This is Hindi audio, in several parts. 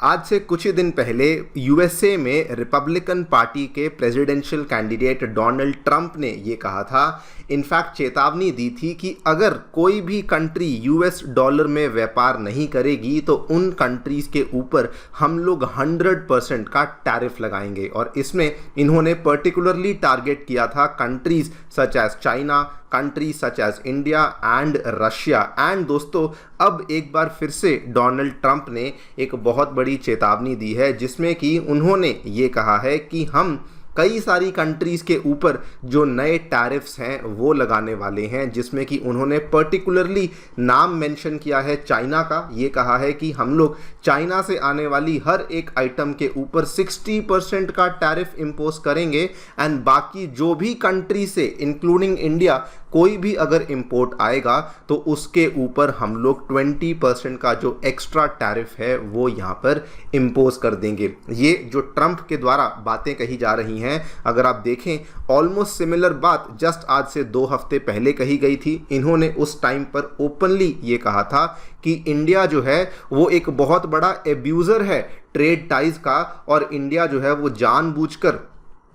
आज से कुछ ही दिन पहले यूएसए में रिपब्लिकन पार्टी के प्रेसिडेंशियल कैंडिडेट डोनाल्ड ट्रंप ने ये कहा था, इनफैक्ट चेतावनी दी थी कि अगर कोई भी कंट्री यूएस डॉलर में व्यापार नहीं करेगी तो उन कंट्रीज़ के ऊपर हम लोग 100% का टैरिफ लगाएंगे। और इसमें इन्होंने पर्टिकुलरली टारगेट किया था countries such as China, countries such as India and Russia. And दोस्तों, अब एक बार फिर से डोनाल्ड ट्रंप ने एक बहुत बड़ी चेतावनी दी है, जिसमें कि उन्होंने ये कहा है कि हम कई सारी कंट्रीज़ के ऊपर जो नए टैरिफ्स हैं वो लगाने वाले हैं, जिसमें कि उन्होंने पर्टिकुलरली नाम मेंशन किया है चाइना का। ये कहा है कि हम लोग चाइना से आने वाली हर एक आइटम के ऊपर 60% का टैरिफ इम्पोज करेंगे एंड बाकी जो भी कंट्री से इंक्लूडिंग इंडिया कोई भी अगर इंपोर्ट आएगा तो उसके ऊपर हम लोग 20% का जो एक्स्ट्रा टैरिफ है वो यहाँ पर इम्पोज कर देंगे। ये जो ट्रंप के द्वारा बातें कही जा रही हैं, अगर आप देखें ऑलमोस्ट सिमिलर बात जस्ट आज से 2 हफ्ते पहले कही गई थी। इन्होंने उस टाइम पर ओपनली ये कहा था कि इंडिया जो है वो एक बहुत बड़ा एब्यूज़र है ट्रेड टाइज का, और इंडिया जो है वो जानबूझकर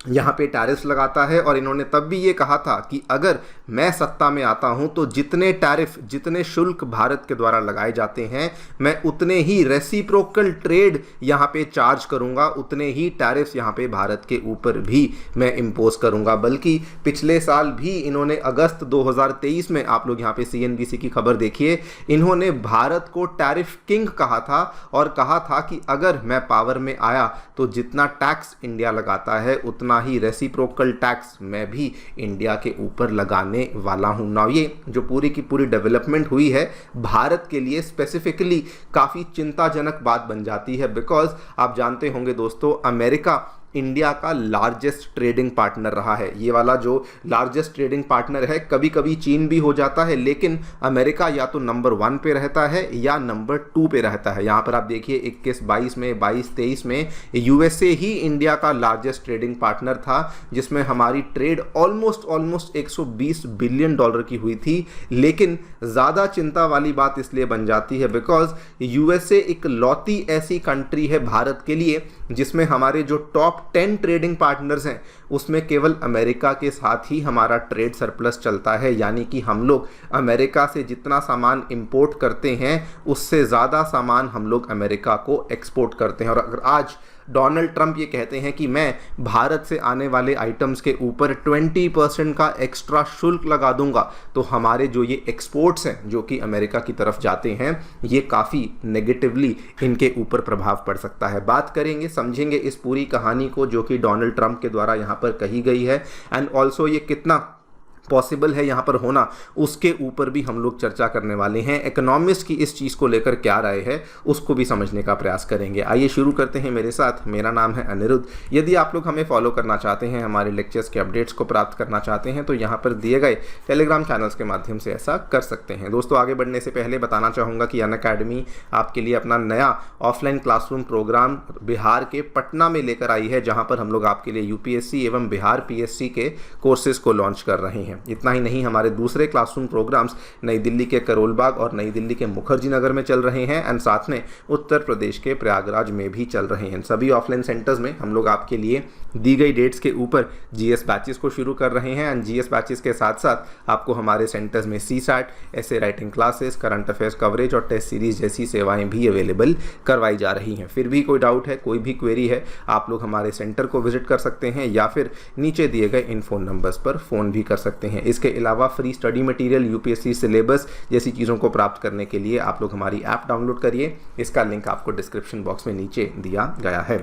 यहाँ पे टैरिफ्स लगाता है। और इन्होंने तब भी ये कहा था कि अगर मैं सत्ता में आता हूँ तो जितने टैरिफ, जितने शुल्क भारत के द्वारा लगाए जाते हैं, मैं उतने ही रेसिप्रोकल ट्रेड यहाँ पे चार्ज करूँगा, उतने ही टैरिफ्स यहाँ पे भारत के ऊपर भी मैं इम्पोज करूँगा। बल्कि पिछले साल भी इन्होंने अगस्त 2023 में, आप लोग यहाँ पे CNBC की खबर देखिए, इन्होंने भारत को टैरिफ किंग कहा था और कहा था कि अगर मैं पावर में आया तो जितना टैक्स इंडिया लगाता है उतना ही रेसिप्रोकल टैक्स मैं भी इंडिया के ऊपर लगाने वाला हूं। नाउ ये जो पूरी की पूरी डेवलपमेंट हुई है भारत के लिए स्पेसिफिकली काफ़ी चिंताजनक बात बन जाती है, बिकॉज आप जानते होंगे दोस्तों, अमेरिका इंडिया का लार्जेस्ट ट्रेडिंग पार्टनर रहा है। ये वाला जो लार्जेस्ट ट्रेडिंग पार्टनर है, कभी कभी चीन भी हो जाता है, लेकिन अमेरिका या तो नंबर 1 पे रहता है या नंबर 2 पे रहता है। यहाँ पर आप देखिए 21-22 में, 22-23 में यूएसए ही इंडिया का लार्जेस्ट ट्रेडिंग पार्टनर था, जिसमें हमारी ट्रेड ऑलमोस्ट 120 बिलियन डॉलर की हुई थी। लेकिन ज़्यादा चिंता वाली बात इसलिए बन जाती है बिकॉज यूएसए इकलौती ऐसी कंट्री है भारत के लिए जिसमें हमारे जो टॉप 10 ट्रेडिंग पार्टनर्स हैं उसमें केवल अमेरिका के साथ ही हमारा ट्रेड सरप्लस चलता है। यानी कि हम लोग अमेरिका से जितना सामान इंपोर्ट करते हैं उससे ज़्यादा सामान हम लोग अमेरिका को एक्सपोर्ट करते हैं। और अगर आज डोनाल्ड ट्रंप ये कहते हैं कि मैं भारत से आने वाले आइटम्स के ऊपर 20% का एक्स्ट्रा शुल्क लगा दूंगा, तो हमारे जो ये एक्सपोर्ट्स हैं जो कि अमेरिका की तरफ जाते हैं, ये काफ़ी नेगेटिवली इनके ऊपर प्रभाव पड़ सकता है। बात करेंगे, समझेंगे इस पूरी कहानी को जो कि डोनाल्ड ट्रंप के द्वारा यहाँ पर कही गई है, एंड ऑल्सो ये कितना पॉसिबल है यहाँ पर होना, उसके ऊपर भी हम लोग चर्चा करने वाले हैं। इकोनॉमिस्ट की इस चीज़ को लेकर क्या राय है उसको भी समझने का प्रयास करेंगे। आइए शुरू करते हैं मेरे साथ। मेरा नाम है अनिरुद्ध। यदि आप लोग हमें फॉलो करना चाहते हैं, हमारे लेक्चर्स के अपडेट्स को प्राप्त करना चाहते हैं, तो यहाँ पर दिए गए टेलीग्राम चैनल्स के माध्यम से ऐसा कर सकते हैं। दोस्तों, आगे बढ़ने से पहले बताना चाहूँगा कि अनअकैडमी आपके लिए अपना नया ऑफलाइन क्लासरूम प्रोग्राम बिहार के पटना में लेकर आई है, जहाँ पर हम लोग आपके लिए यूपीएससी एवं बिहार PSC के कोर्सेज को लॉन्च कर रहे हैं। इतना ही नहीं, हमारे दूसरे क्लासरूम प्रोग्राम्स नई दिल्ली के करोल बाग और नई दिल्ली के मुखर्जी नगर में चल रहे हैं, एंड साथ में उत्तर प्रदेश के प्रयागराज में भी चल रहे हैं। सभी ऑफलाइन सेंटर्स में हम लोग आपके लिए दी गई डेट्स के ऊपर GS बैचेस को शुरू कर रहे हैं, एंड GS बैचेस के साथ साथ आपको हमारे सेंटर्स में CSAT, ऐसे writing classes, current affairs coverage और टेस्ट सीरीज जैसी सेवाएं भी अवेलेबल करवाई जा रही हैं। फिर भी कोई डाउट है, कोई भी क्वेरी है, आप लोग हमारे सेंटर को विजिट कर सकते हैं या फिर नीचे दिए गए इन फ़ोन नंबर्स पर फ़ोन भी कर सकते हैं। इसके अलावा free study material, UPSC syllabus जैसी चीज़ों को प्राप्त करने के लिए आप लोग हमारी ऐप डाउनलोड करिए। इसका लिंक आपको डिस्क्रिप्शन बॉक्स में नीचे दिया गया है।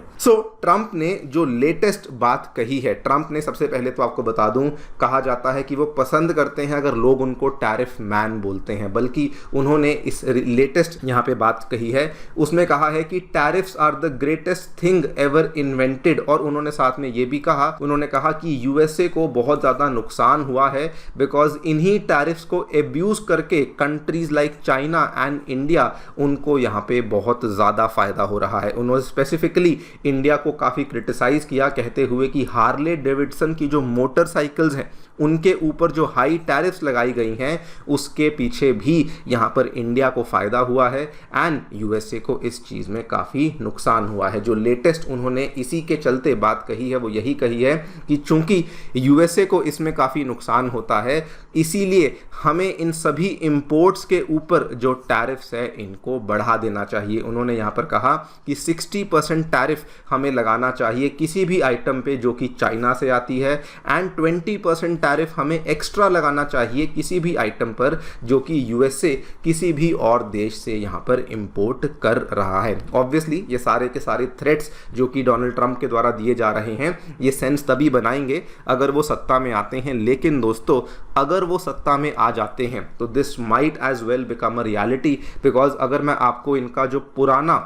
ट्रंप ने जो लेटेस्ट बात कही है, ट्रंप ने सबसे पहले तो आपको बता दूं, कहा जाता है कि वो पसंद करते हैं अगर लोग उनको टैरिफ मैन बोलते हैं, बल्कि उन्होंने इस लेटेस्ट यहाँ पे बात कही है, उसमें कहा है कि tariffs are the greatest thing ever invented. और उन्होंने साथ में ये भी कहा, उन्होंने कहा कि यूएसए को बहुत ज़्यादा नुकसान हुआ है बिकॉज इन्हीं टैरिफ्स को एब्यूज करके countries like China and India, उनको यहाँ पे बहुत ज़्यादा फायदा हो रहा है। उन्होंने स्पेसिफिकली इंडिया को काफ़ी क्रिटिसाइज किया, कहते हुए कि हार्ले डेविडसन की जो मोटरसाइकिल्स हैं उनके ऊपर जो हाई टैरिफ्स लगाई गई हैं उसके पीछे भी यहाँ पर इंडिया को फ़ायदा हुआ है एंड यूएसए को इस चीज़ में काफ़ी नुकसान हुआ है। जो लेटेस्ट उन्होंने इसी के चलते बात कही है वो यही कही है कि चूंकि यूएसए को इसमें काफ़ी नुकसान होता है इसीलिए हमें इन सभी इंपोर्ट्स के ऊपर जो टैरिफ्स है इनको बढ़ा देना चाहिए। उन्होंने यहाँ पर कहा कि 60% टैरिफ हमें लगाना चाहिए किसी भी आइटम पे जो कि चाइना से आती है एंड 20% टैरिफ हमें एक्स्ट्रा लगाना चाहिए किसी भी आइटम पर जो कि यूएसए किसी भी और देश से यहाँ पर इंपोर्ट कर रहा है। ऑब्वियसली ये सारे के सारे थ्रेट्स जो कि डोनाल्ड ट्रंप के द्वारा दिए जा रहे हैं ये सेंस तभी बनाएंगे अगर वो सत्ता में आते हैं, लेकिन दोस्तों अगर वो सत्ता में आ जाते हैं तो this might as well become a reality, because अगर मैं आपको इनका जो पुराना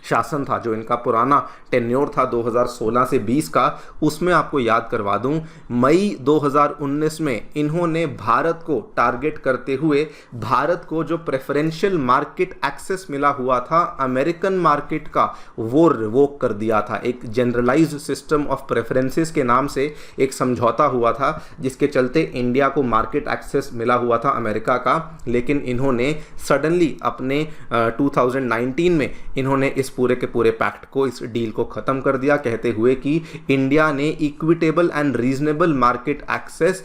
शासन था, जो इनका पुराना टेन्योर था 2016 से 20 का, उसमें आपको याद करवा दूं मई 2019 में इन्होंने भारत को टारगेट करते हुए भारत को जो प्रेफरेंशियल मार्केट एक्सेस मिला हुआ था अमेरिकन मार्केट का वो रिवोक कर दिया था। एक जनरलाइज्ड सिस्टम ऑफ प्रेफरेंसेस के नाम से एक समझौता हुआ था जिसके चलते इंडिया को मार्केट एक्सेस मिला हुआ था अमेरिका का, लेकिन इन्होंने सडनली अपने 2019 में इन्होंने इस पूरे के पूरे पैक्ट को, इस डील को खत्म कर दिया, कहते हुए कि इंडिया ने equitable and reasonable market access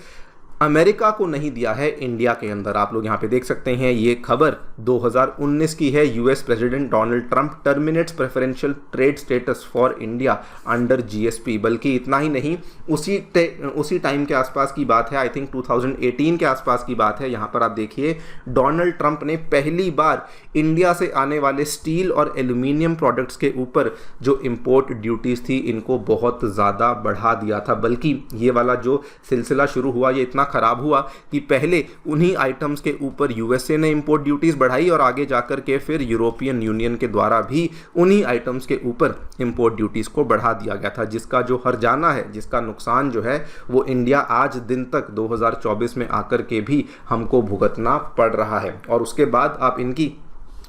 America को नहीं दिया है इंडिया के अंदर। आप लोग यहाँ पे देख सकते हैं ये खबर 2019 की है। US president Donald Trump terminates preferential trade status for India under GSP. बल्कि इतना ही नहीं, उसी टाइम के आसपास की बात है, आई थिंक 2018 के आसपास की बात है। यहाँ पर आप देखिए डोनाल्ड ट्रंप ने पहली बार इंडिया से आने वाले स्टील और एल्यूमिनियम प्रोडक्ट्स के ऊपर जो इम्पोर्ट ड्यूटीज़ थी इनको बहुत ज़्यादा बढ़ा दिया था। बल्कि ये वाला जो सिलसिला शुरू हुआ ये इतना खराब हुआ कि पहले उन्हीं आइटम्स के ऊपर यूएसए ने इंपोर्ट ड्यूटीज बढ़ाई और आगे जाकर के फिर यूरोपियन यूनियन के द्वारा भी उन्हीं आइटम्स के ऊपर इंपोर्ट ड्यूटीज को बढ़ा दिया गया था, जिसका जो हर्जाना है, जिसका नुकसान जो है वो इंडिया आज दिन तक 2024 में आकर के भी हमको भुगतना पड़ रहा है। और उसके बाद आप इनकी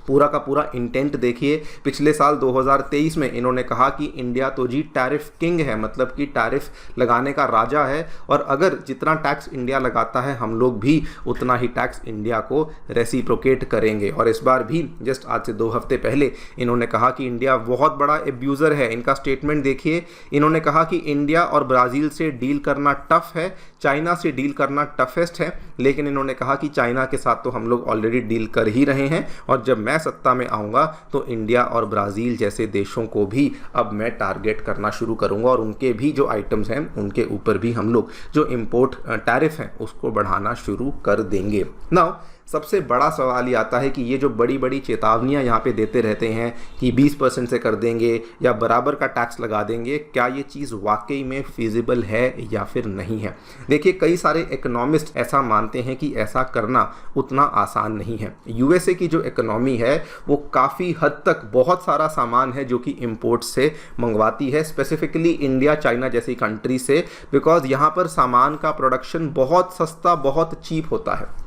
पूरा का पूरा इंटेंट देखिए। पिछले साल 2023 में इन्होंने कहा कि इंडिया तो जी टैरिफ किंग है, मतलब कि टैरिफ लगाने का राजा है, और अगर जितना टैक्स इंडिया लगाता है हम लोग भी उतना ही टैक्स इंडिया को रेसिप्रोकेट करेंगे। और इस बार भी जस्ट आज से 2 हफ्ते पहले इन्होंने कहा कि इंडिया बहुत बड़ा एब्यूज़र है। इनका स्टेटमेंट देखिए, इन्होंने कहा कि इंडिया और ब्राज़ील से डील करना टफ है, चाइना से डील करना टफेस्ट है, लेकिन इन्होंने कहा कि चाइना के साथ तो हम लोग ऑलरेडी डील कर ही रहे हैं और जब मैं सत्ता में आऊँगा तो इंडिया और ब्राज़ील जैसे देशों को भी अब मैं टारगेट करना शुरू करूँगा और उनके भी जो आइटम्स हैं उनके ऊपर भी हम लोग जो इम्पोर्ट टैरिफ हैं उसको बढ़ाना शुरू कर देंगे। नाउ सबसे बड़ा सवाल ये आता है कि ये जो बड़ी बड़ी चेतावनियां यहाँ पे देते रहते हैं कि 20% से कर देंगे या बराबर का टैक्स लगा देंगे, क्या ये चीज़ वाकई में फिजिबल है या फिर नहीं है। देखिए कई सारे इकोनॉमिस्ट ऐसा मानते हैं कि ऐसा करना उतना आसान नहीं है। यूएसए की जो इकोनॉमी है वो काफ़ी हद तक बहुत सारा सामान है जो कि इम्पोर्ट से मंगवाती है, स्पेसिफिकली इंडिया चाइना जैसी कंट्री से, बिकॉज यहाँ पर सामान का प्रोडक्शन बहुत सस्ता, बहुत चीप होता है।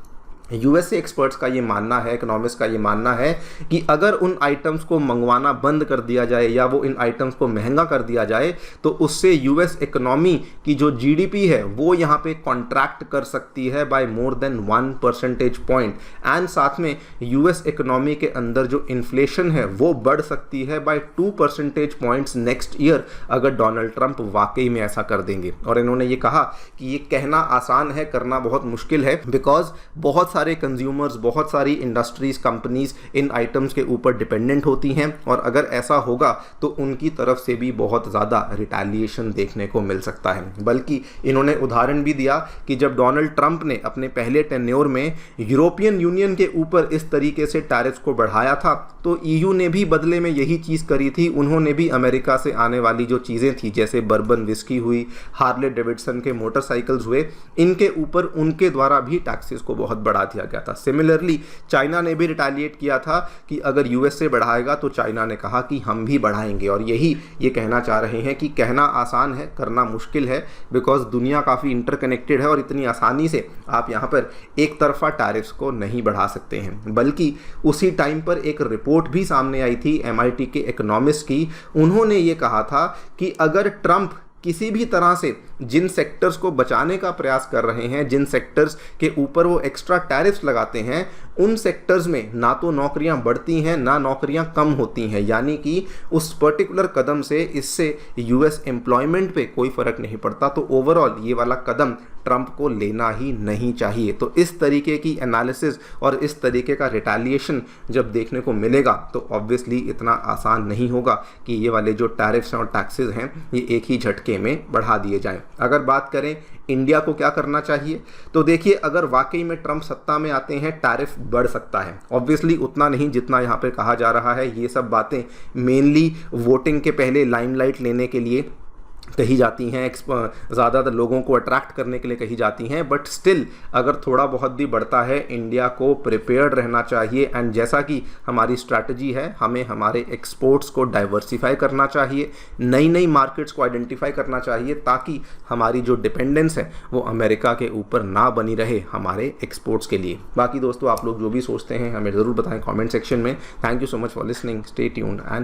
यूएसए एक्सपर्ट्स का ये मानना है, इकोनॉमिस्ट का ये मानना है कि अगर उन आइटम्स को मंगवाना बंद कर दिया जाए या वो इन आइटम्स को महंगा कर दिया जाए तो उससे यूएस इकोनॉमी की जो जीडीपी है वो यहाँ पे कॉन्ट्रैक्ट कर सकती है by more than 1 percentage point, and साथ में यूएस इकोनॉमी के अंदर जो इन्फ्लेशन है वो बढ़ सकती है by 2 percentage points next year अगर डोनाल्ड ट्रंप वाकई में ऐसा कर देंगे। और इन्होंने ये कहा कि ये कहना आसान है, करना बहुत मुश्किल है, बिकॉज बहुत सारे कंज्यूमर्स, बहुत सारी इंडस्ट्रीज, कंपनीज इन आइटम्स के ऊपर डिपेंडेंट होती हैं और अगर ऐसा होगा तो उनकी तरफ से भी बहुत ज़्यादा रिटेलिएशन देखने को मिल सकता है। बल्कि इन्होंने उदाहरण भी दिया कि जब डोनाल्ड ट्रंप ने अपने पहले टेन्योर में यूरोपियन यूनियन के ऊपर इस तरीके से टैरिफ्स को बढ़ाया था तो ईयू ने भी बदले में यही चीज़ करी थी। उन्होंने भी अमेरिका से आने वाली जो चीज़ें थी, जैसे बर्बन विस्की हुई, हार्ले डेविडसन के मोटरसाइकिल्स हुए, इनके ऊपर उनके द्वारा भी टैक्सेस को बहुत बढ़ा दिया गया था। सिमिलरली चाइना ने भी रिटेलिएट किया था कि अगर यूएसए बढ़ाएगा तो चाइना ने कहा कि हम भी बढ़ाएंगे। और यही ये कहना चाह रहे हैं कि कहना आसान है, करना मुश्किल है, बिकॉज दुनिया काफ़ी इंटरकनेक्टेड है और इतनी आसानी से आप यहाँ पर एक तरफा टैरिफ्स को नहीं बढ़ा सकते हैं। बल्कि उसी टाइम पर एक रिपोर्ट भी सामने आई थी MIT के इकोनॉमिस्ट की। उन्होंने ये कहा था कि अगर ट्रंप किसी भी तरह से जिन सेक्टर्स को बचाने का प्रयास कर रहे हैं, जिन सेक्टर्स के ऊपर वो एक्स्ट्रा टैरिफ्स लगाते हैं, उन सेक्टर्स में ना तो नौकरियां बढ़ती हैं ना नौकरियां कम होती हैं। यानी कि उस पर्टिकुलर कदम से इससे यूएस एम्प्लॉयमेंट पे कोई फ़र्क नहीं पड़ता। तो ओवरऑल ये वाला कदम ट्रंप को लेना ही नहीं चाहिए। तो इस तरीके की एनालिसिस और इस तरीके का रिटेलिएशन जब देखने को मिलेगा तो ऑब्वियसली इतना आसान नहीं होगा कि ये वाले जो टैरिफ्स और टैक्सेस हैं ये एक ही झटके में बढ़ा दिए जाएं। अगर बात करें इंडिया को क्या करना चाहिए, तो देखिए अगर वाकई में ट्रंप सत्ता में आते हैं टैरिफ बढ़ सकता है, ऑब्वियसली उतना नहीं जितना यहाँ पे कहा जा रहा है। ये सब बातें मेनली वोटिंग के पहले लाइमलाइट लेने के लिए कही जाती हैं, ज़्यादातर लोगों को अट्रैक्ट करने के लिए कही जाती हैं, बट स्टिल अगर थोड़ा बहुत भी बढ़ता है इंडिया को प्रिपेयर्ड रहना चाहिए। एंड जैसा कि हमारी स्ट्रैटेजी है, हमें हमारे एक्सपोर्ट्स को डाइवर्सिफाई करना चाहिए, नई नई मार्केट्स को आइडेंटिफाई करना चाहिए, ताकि हमारी जो डिपेंडेंस है वो अमेरिका के ऊपर ना बनी रहे हमारे एक्सपोर्ट्स के लिए। बाकी दोस्तों आप लोग जो भी सोचते हैं हमें ज़रूर बताएं कमेंट सेक्शन में। Thank you so much for listening, stay tuned and